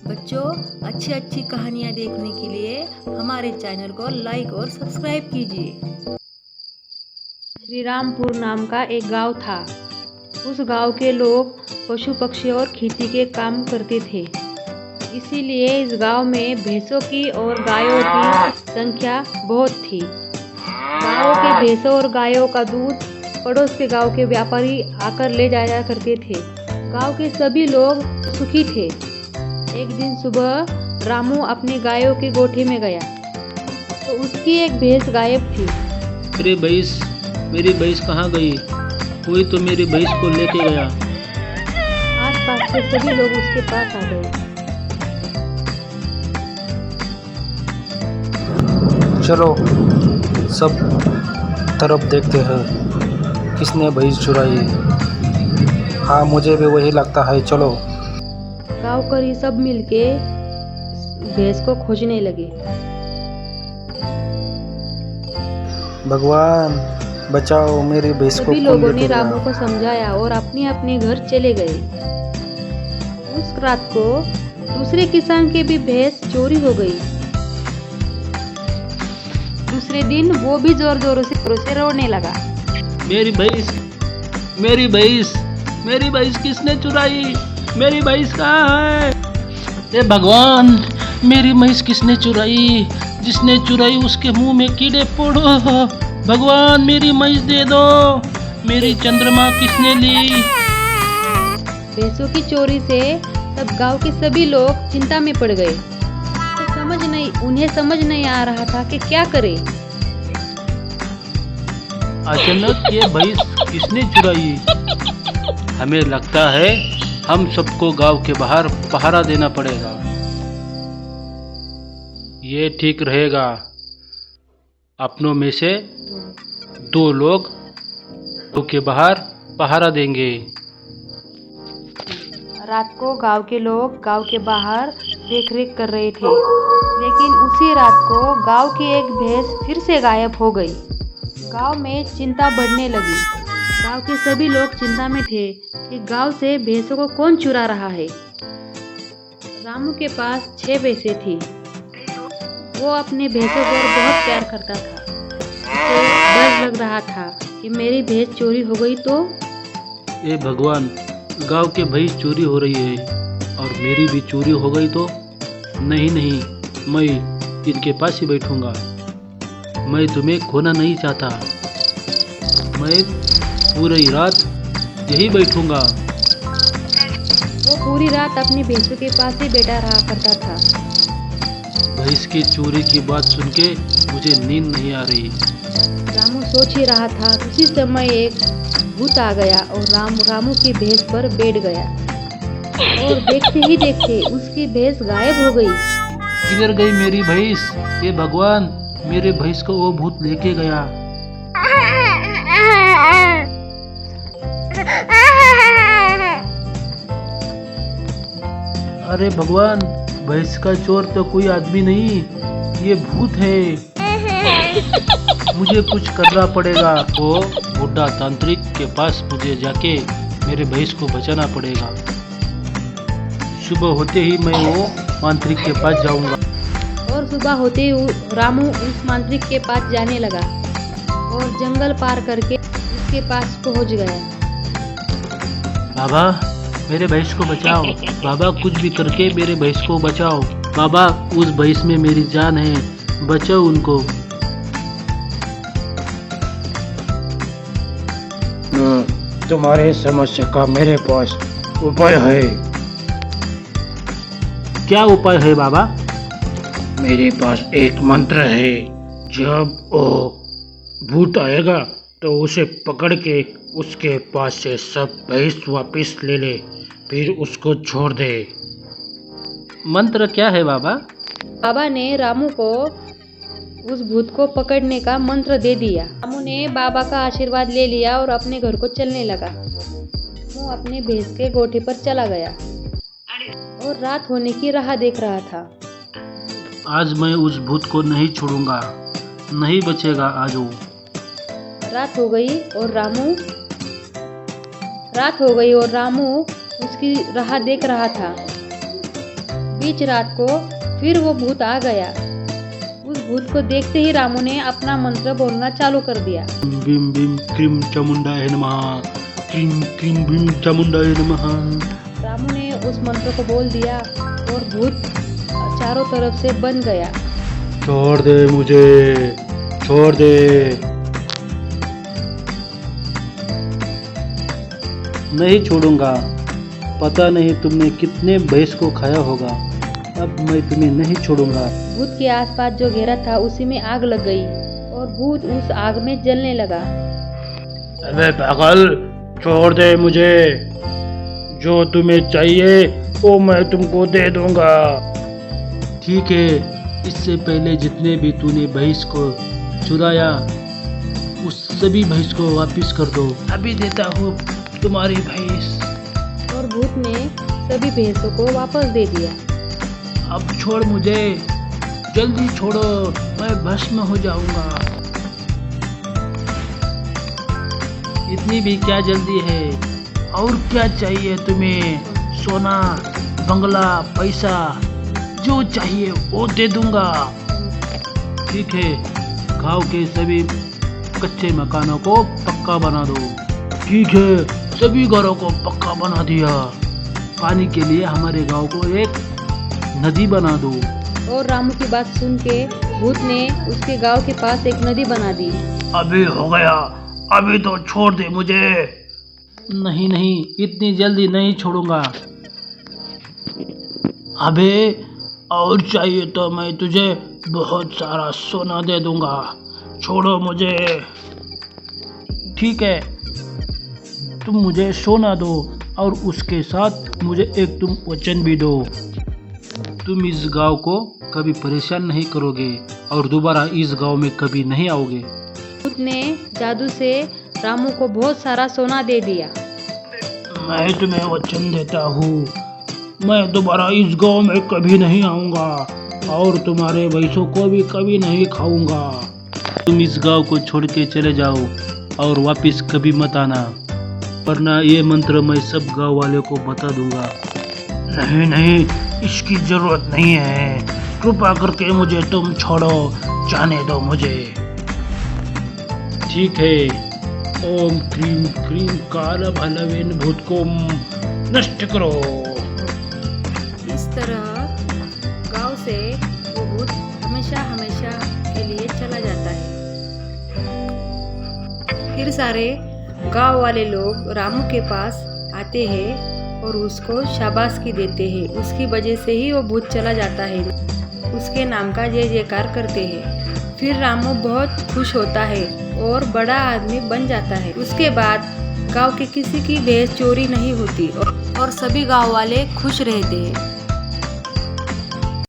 बच्चों, अच्छी अच्छी कहानियाँ देखने के लिए हमारे चैनल को लाइक और सब्सक्राइब कीजिए। श्रीरामपुर नाम का एक गांव था। उस गांव के लोग पशु पक्षी और खेती के काम करते थे। इसीलिए इस गांव में भैंसों की और गायों की संख्या बहुत थी। गांव के भैंसों और गायों का दूध पड़ोस के गांव के व्यापारी आकर ले जाया करते थे। गांव के सभी लोग सुखी थे। एक दिन सुबह रामू अपने गायों के गोठे में गया तो उसकी एक भैंस गायब थी। मेरी भैंस कहाँ गई? कोई तो मेरी भैंस को लेके गया। आसपास के सभी लोग उसके पास आ गए। चलो सब तरफ देखते हैं किसने भैंस चुराई। हाँ, मुझे भी वही लगता है, चलो। गांव कर ये सब मिलके भैंस को खोजने लगे। भगवान बचाओ, मेरी भैंस को सभी कौन लोगों ने लेके रामू गया? को समझाया और अपने अपने घर चले गए। उस रात को दूसरे किसान के भी भैंस चोरी हो गई। दूसरे दिन वो भी जोर जोरों से रोने लगा। मेरी भैंस किसने चुराई? मेरी भैंस कहाँ है? हे भगवान, मेरी भैंस किसने चुराई? जिसने चुराई उसके मुंह में कीड़े फोड़ो। भगवान, मेरी भैंस दे दो। मेरी चंद्रमा किसने ली? भैंसों की चोरी से सब गांव के सभी लोग चिंता में पड़ गए। उन्हें समझ नहीं आ रहा था कि क्या करें। अचानक ये भैंस किसने चुराई? हमें लगता है हम सबको गांव के बाहर पहरा देना पड़ेगा। ये ठीक रहेगा। अपनों में से 2 लोग गांव के बाहर पहरा देंगे। रात को गांव के लोग गांव के बाहर देखरेख कर रहे थे, लेकिन उसी रात को गांव की एक भैंस फिर से गायब हो गई। गांव में चिंता बढ़ने लगी। गांव के सभी लोग चिंता में थे कि गांव से भैंसों को कौन चुरा रहा है। रामू के पास 6 भैंसें थी। वो अपने भैंसों पर बहुत प्यार करता था। उसे डर लग रहा था कि मेरी भैंस चोरी हो गई तो। ए भगवान, गांव के भैंस चोरी हो रही है और मेरी भी चोरी हो गई तो? नहीं, मैं इनके पास ही बैठूंगा। मैं तुम्हें खोना नहीं चाहता। मैं पूरी रात यही बैठूंगा। वो पूरी रात अपनी भैंसों के पास ही बैठा रहा करता था। भैंस की चोरी की बात सुन के मुझे नींद नहीं आ रही। रामू सोच ही रहा था। उसी समय एक भूत आ गया और रामू की भैंस पर बैठ गया और देखते ही देखते उसकी भैंस गायब हो गई। किधर गई मेरी भैंस? ये भगवान, मेरे भैंस को वो भूत लेके गया। अरे भगवान, भैंस का चोर तो कोई आदमी नहीं, ये भूत है। मुझे कुछ करना पड़ेगा। वो बुढ़ा तांत्रिक के पास मुझे जाके मेरे भैंस को बचाना पड़ेगा। सुबह होते ही मैं वो मांत्रिक के पास जाऊंगा। और सुबह होते ही रामू उस मांत्रिक के पास जाने लगा और जंगल पार करके उसके पास पहुंच गया। बाबा, मेरे भैंस को बचाओ। बाबा, कुछ भी करके मेरे भैंस को बचाओ। बाबा, उस भैंस में मेरी जान है, बचाओ उनको। तुम्हारे समस्या का मेरे पास उपाय है। क्या उपाय है बाबा? मेरे पास एक मंत्र है। जब वो भूत आएगा तो उसे पकड़ के उसके पास से सब भैंस वापस ले ले, फिर उसको छोड़ दे। मंत्र क्या है बाबा? बाबा ने रामू को उस भूत को पकड़ने का मंत्र दे दिया। रामू ने बाबा का आशीर्वाद ले लिया और अपने घर को चलने लगा। वो अपने भैंस के गोठे पर चला गया और रात होने की राह देख रहा था। आज मैं उस भूत को नहीं छोड़ूंगा, नहीं बचेगा आज वो। रात हो गई और रामू उसकी राह देख रहा था। बीच रात को फिर वो भूत आ गया। उस भूत को देखते ही रामू ने अपना मंत्र बोलना चालू कर दिया। बिम बिम क्रीम चामुंडाय नमः, क्रीम क्रीम बिम चामुंडाय नमः। रामू ने उस मंत्र को बोल दिया और भूत चारों तरफ से बन गया। छोड़ दे मुझे, छोड़ दे। नहीं छोड़ूंगा। पता नहीं तुमने कितने भैंस को खाया होगा, अब मैं तुम्हें नहीं छोड़ूंगा। भूत के आसपास जो घेरा था उसी में आग लग गई और भूत उस आग में जलने लगा। अबे पागल, छोड़ दे मुझे। जो तुम्हें चाहिए वो मैं तुमको दे दूंगा। ठीक है, इससे पहले जितने भी तूने भैंस को चुराया उस सभी भैंस को वापस कर दो। अभी देता हूँ तुम्हारी भैंस। और भूत ने सभी भैंसों को वापस दे दिया। अब छोड़ मुझे, जल्दी छोड़ो, मैं भस्म हो जाऊंगा। इतनी भी क्या जल्दी है? और क्या चाहिए तुम्हें? सोना, बंगला, पैसा, जो चाहिए वो दे दूंगा। ठीक है, गांव के सभी कच्चे मकानों को पक्का बना दो। ठीक है, सभी घरों को पक्का बना दिया। पानी के लिए हमारे गांव को एक नदी बना दो। और रामू की बात सुन के भूत ने उसके गांव के पास एक नदी बना दी। अभी हो गया, अभी तो छोड़ दे मुझे। नहीं नहीं, इतनी जल्दी नहीं छोड़ूंगा। अबे और चाहिए तो मैं तुझे बहुत सारा सोना दे दूंगा। छोड़ो मुझे। ठीक है, तुम मुझे सोना दो और उसके साथ मुझे एक तुम वचन भी दो। तुम इस गांव को कभी परेशान नहीं करोगे और दोबारा इस गांव में कभी नहीं आओगे। भूत ने जादू से रामू को बहुत सारा सोना दे दिया। मैं तुम्हें वचन देता हूँ, मैं दोबारा इस गांव में कभी नहीं आऊँगा और तुम्हारे भैंसों को भी कभी नहीं खाऊंगा। तुम इस गांव को छोड़ के चले जाओ और वापस कभी मत आना, वरना ये मंत्र मैं सब गांव वाले को बता दूंगा। नहीं नहीं, इसकी जरूरत नहीं है। कृपा करके मुझे तुम छोड़ो, जाने दो मुझे। ठीक है, ओम क्रीम क्रीम काल भलवेन भूत को नष्ट करो। इस तरह गांव से वो भूत हमेशा हमेशा के लिए चला जाता है। फिर सारे गांव वाले लोग रामू के पास आते हैं और उसको शाबाशी देते हैं। उसकी वजह से ही वो भूत चला जाता है। उसके नाम का जय जयकार करते हैं। फिर रामू बहुत खुश होता है और बड़ा आदमी बन जाता है। उसके बाद गांव के किसी की भैंस चोरी नहीं होती और सभी गांव वाले खुश रहते हैं।